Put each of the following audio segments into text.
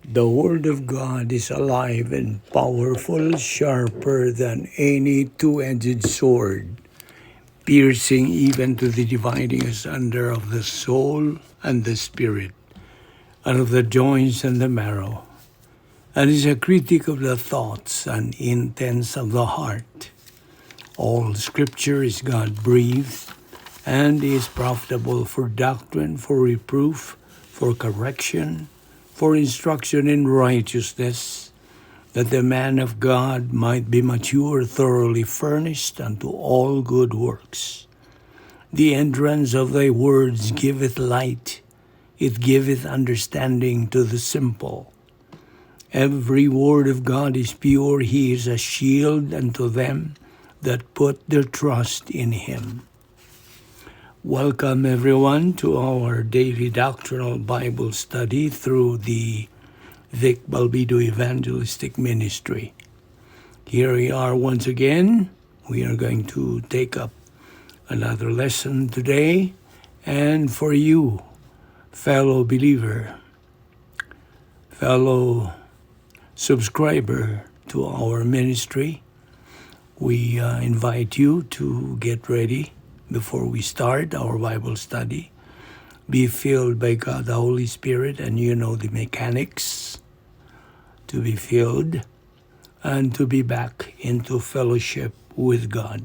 The Word of God is alive and powerful, sharper than any two-edged sword, piercing even to the dividing asunder of the soul and the spirit, and of the joints and the marrow, and is a critic of the thoughts and intents of the heart. All Scripture is God-breathed and is profitable for doctrine, for reproof, for correction, for instruction in righteousness, that the man of God might be mature, thoroughly furnished unto all good works. The entrance of thy words giveth light, it giveth understanding to the simple. Every word of God is pure, he is a shield unto them that put their trust in him. Welcome everyone to our daily doctrinal Bible study through the Balbido Evangelistic Ministry. Here we are once again. We are going to take up another lesson today. And for you, fellow believer, fellow subscriber to our ministry, we invite you to get ready before we start our Bible study. Be filled by God the Holy Spirit, and you know the mechanics to be filled and to be back into fellowship with God,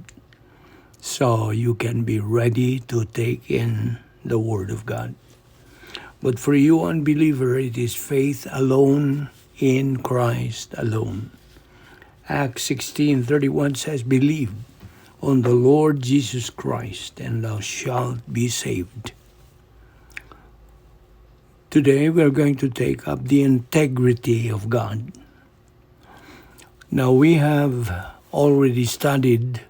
so you can be ready to take in the Word of God. But for you unbeliever, it is faith alone in Christ alone. Acts 16:31 says, "Believe on the Lord Jesus Christ, and thou shalt be saved." Today we are going to take up the integrity of God. Now we have already studied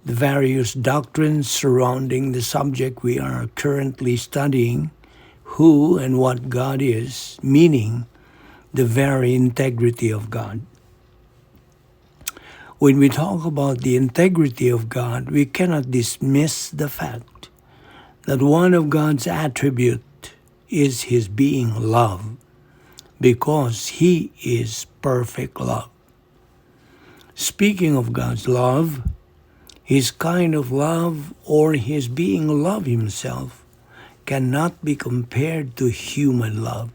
the various doctrines surrounding the subject we are currently studying, who and what God is, meaning the very integrity of God. When we talk about the integrity of God, we cannot dismiss the fact that one of God's attributes is his being love, because he is perfect love. Speaking of God's love, his kind of love or his being love himself cannot be compared to human love.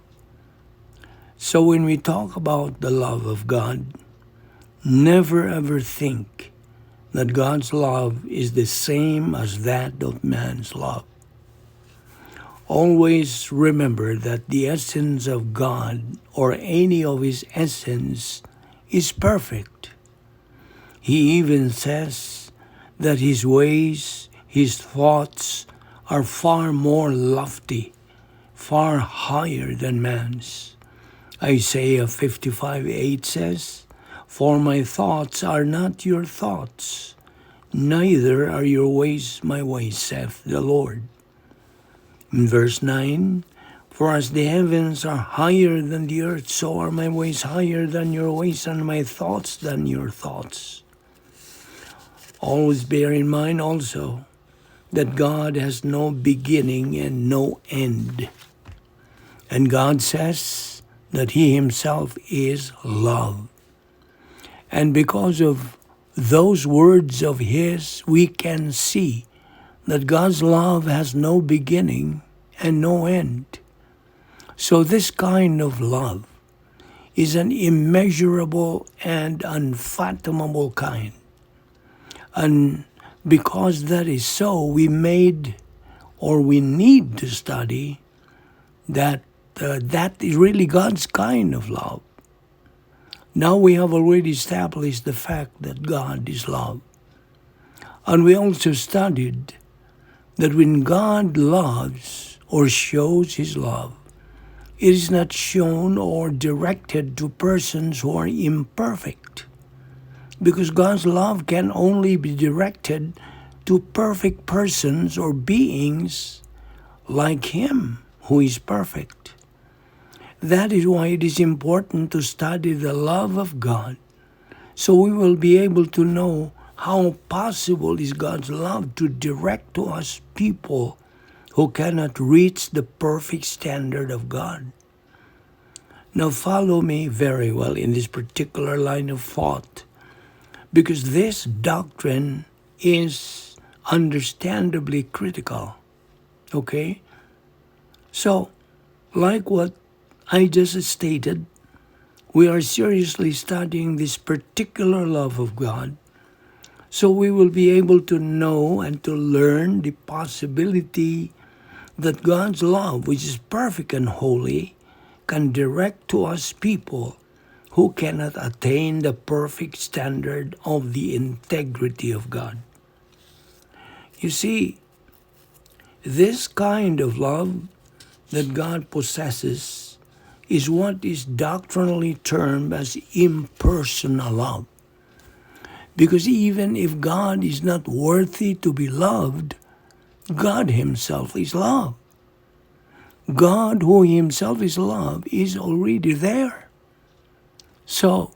So when we talk about the love of God, never ever think that God's love is the same as that of man's love. Always remember that the essence of God, or any of his essence, is perfect. He even says that his ways, his thoughts are far more lofty, far higher than man's. Isaiah 55:8 says, "For my thoughts are not your thoughts, neither are your ways my ways, saith the Lord." In verse 9, "For as the heavens are higher than the earth, so are my ways higher than your ways, and my thoughts than your thoughts." Always bear in mind also that God has no beginning and no end. And God says that he himself is love. And because of those words of his, we can see that God's love has no beginning and no end. So this kind of love is an immeasurable and unfathomable kind. And because that is so, we need to study that is really God's kind of love. Now we have already established the fact that God is love. And we also studied that when God loves or shows his love, it is not shown or directed to persons who are imperfect, because God's love can only be directed to perfect persons or beings like him who is perfect. That is why it is important to study the love of God, so we will be able to know how possible is God's love to direct to us people who cannot reach the perfect standard of God. Now follow me very well in this particular line of thought, because this doctrine is understandably critical. Okay? So, like what I just stated, we are seriously studying this particular love of God, so we will be able to know and to learn the possibility that God's love, which is perfect and holy, can direct to us people who cannot attain the perfect standard of the integrity of God. You see, this kind of love that God possesses is what is doctrinally termed as impersonal love. Because even if God is not worthy to be loved, God himself is love. God, who himself is love, is already there. So,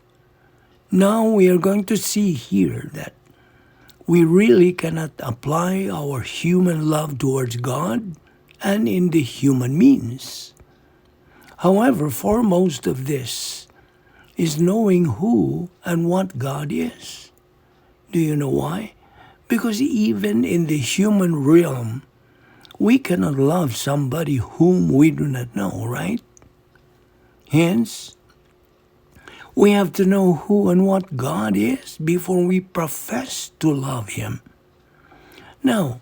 now we are going to see here that we really cannot apply our human love towards God and in the human means. However, foremost of this is knowing who and what God is. Do you know why? Because even in the human realm, we cannot love somebody whom we do not know, right? Hence, we have to know who and what God is before we profess to love Him. Now,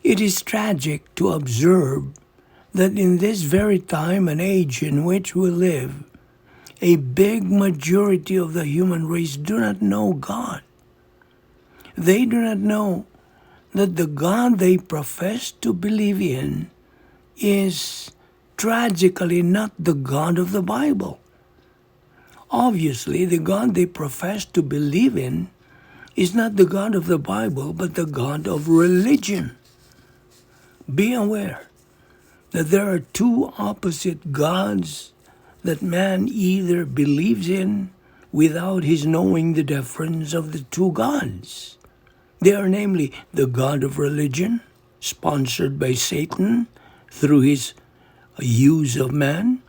it is tragic to observe that in this very time and age in which we live, a big majority of the human race do not know God. They do not know that the God they profess to believe in is tragically not the God of the Bible. Obviously, the God they profess to believe in is not the God of the Bible, but the God of religion. Be aware that there are two opposite gods that man either believes in without his knowing the difference of the two gods. They are namely the God of religion, sponsored by Satan through his use of man,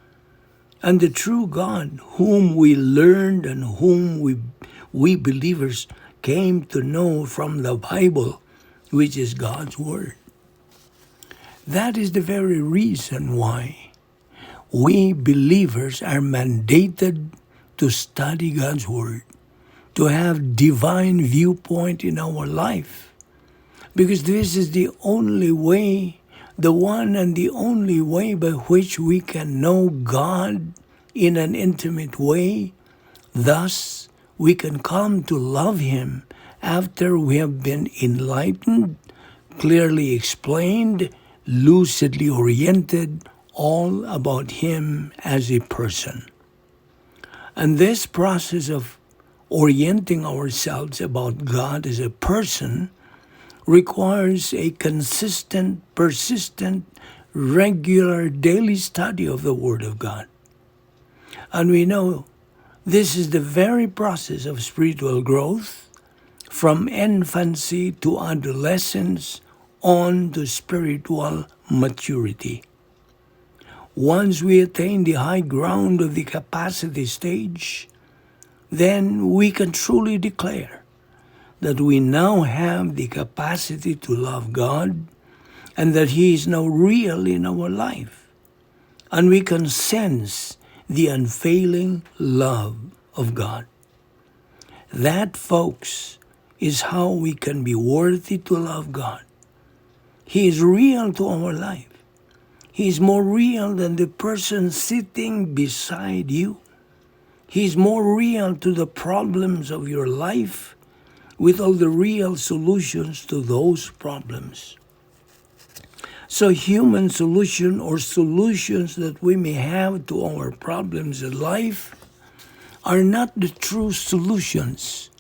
and the true God whom we learned and whom we believers came to know from the Bible, which is God's Word. That is the very reason why we believers are mandated to study God's Word, to have divine viewpoint in our life, because this is the only way, the one and the only way by which we can know God in an intimate way. Thus, we can come to love Him after we have been enlightened, clearly explained, lucidly oriented, all about Him as a person. And this process of orienting ourselves about God as a person requires a consistent, persistent, regular daily study of the Word of God. And we know this is the very process of spiritual growth from infancy to adolescence on to spiritual maturity. Once we attain the high ground of the capacity stage, then we can truly declare that we now have the capacity to love God and that He is now real in our life. And we can sense the unfailing love of God. That, folks, is how we can be worthy to love God. He is real to our life. He is more real than the person sitting beside you. He is more real to the problems of your life with all the real solutions to those problems. So human solution or solutions that we may have to our problems in life are not the true solutions.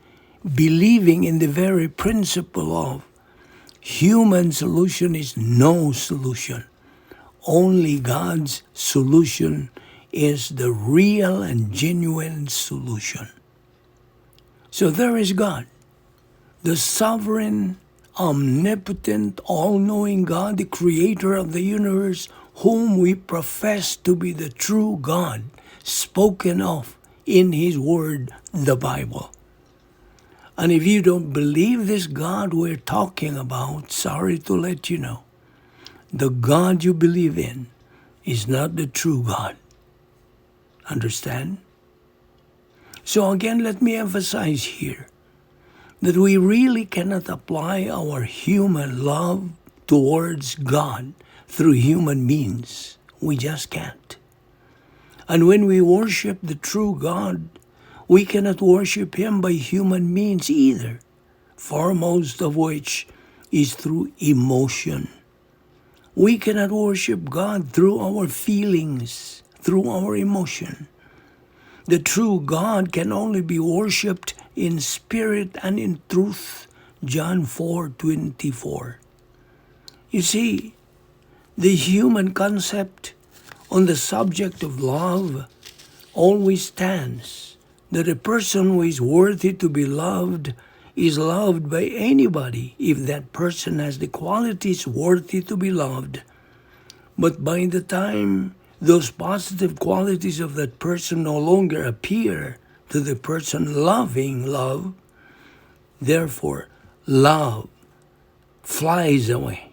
Believing in the very principle of human solution is no solution. Only God's solution is the real and genuine solution. So there is God, the sovereign, omnipotent, all-knowing God, the creator of the universe, whom we profess to be the true God, spoken of in His Word, the Bible. And if you don't believe this God we're talking about, sorry to let you know, the God you believe in is not the true God. Understand? So again, let me emphasize here that we really cannot apply our human love towards God through human means. We just can't. And when we worship the true God, we cannot worship Him by human means either, foremost of which is through emotion. We cannot worship God through our feelings, through our emotion. The true God can only be worshipped in spirit and in truth. John 4:24. You see, the human concept on the subject of love always stands that a person who is worthy to be loved is loved by anybody if that person has the qualities worthy to be loved. But by the time those positive qualities of that person no longer appear to the person loving love, therefore love flies away.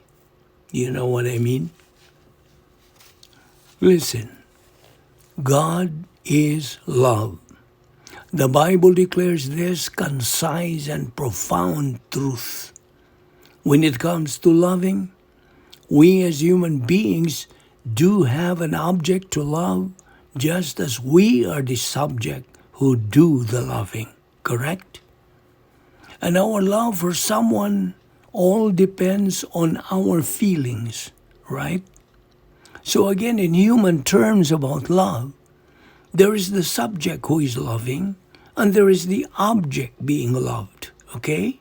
You know what I mean? Listen, God is love. The Bible declares this concise and profound truth. When it comes to loving, we as human beings do have an object to love, just as we are the subject who do the loving, correct? And our love for someone all depends on our feelings, right? So again, in human terms about love, there is the subject who is loving, and there is the object being loved, okay?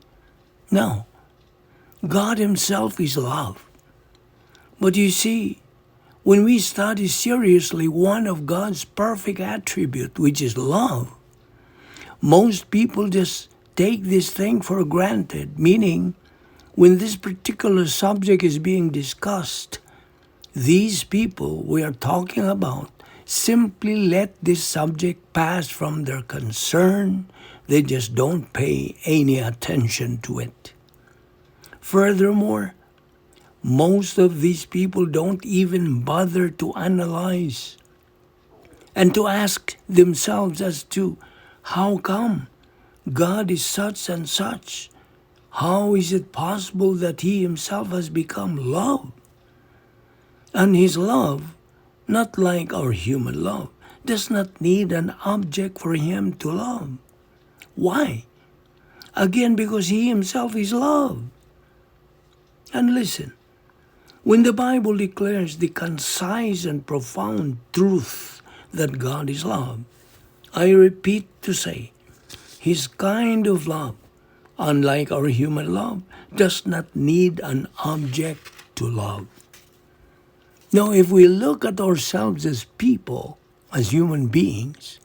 Now, God Himself is love. But you see, when we study seriously one of God's perfect attributes, which is love, most people just take this thing for granted, meaning when this particular subject is being discussed, these people we are talking about simply let this subject pass from their concern. They just don't pay any attention to it. Furthermore, most of these people don't even bother to analyze and to ask themselves as to how come God is such and such. How is it possible that He Himself has become love? And His love, not like our human love, does not need an object for Him to love. Why? Again, because He Himself is love. And listen, when the Bible declares the concise and profound truth that God is love, I repeat to say, His kind of love, unlike our human love, does not need an object to love. Now, if we look at ourselves as people, as human beings,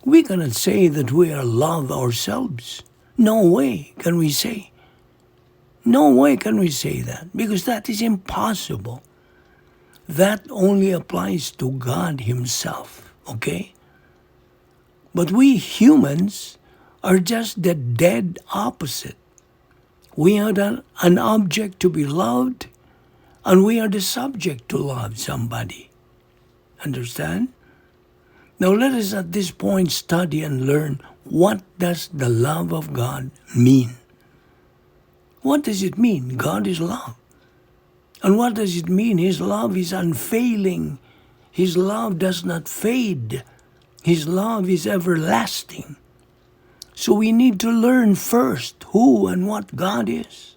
we cannot say that we are love ourselves. No way can we say. No way can we say that, because that is impossible. That only applies to God Himself, okay? But we humans are just the dead opposite. We are an object to be loved, and we are the subject to love somebody. Understand? Now let us at this point study and learn, what does the love of God mean? What does it mean? God is love. And what does it mean? His love is unfailing. His love does not fade. His love is everlasting. So we need to learn first who and what God is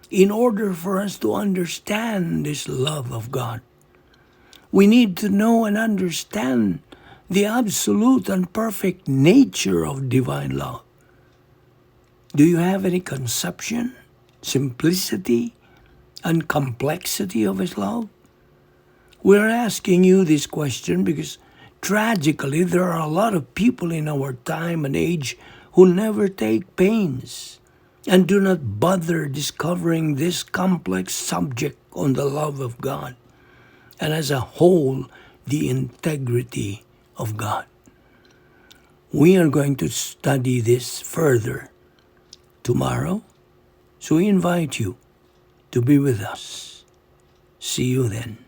in order for us to understand this love of God. We need to know and understand the absolute and perfect nature of divine love. Do you have any conception, simplicity, and complexity of His love? We're asking you this question because tragically there are a lot of people in our time and age who never take pains and do not bother discovering this complex subject on the love of God, and as a whole, the integrity of God. We are going to study this further tomorrow, so we invite you to be with us. See you then.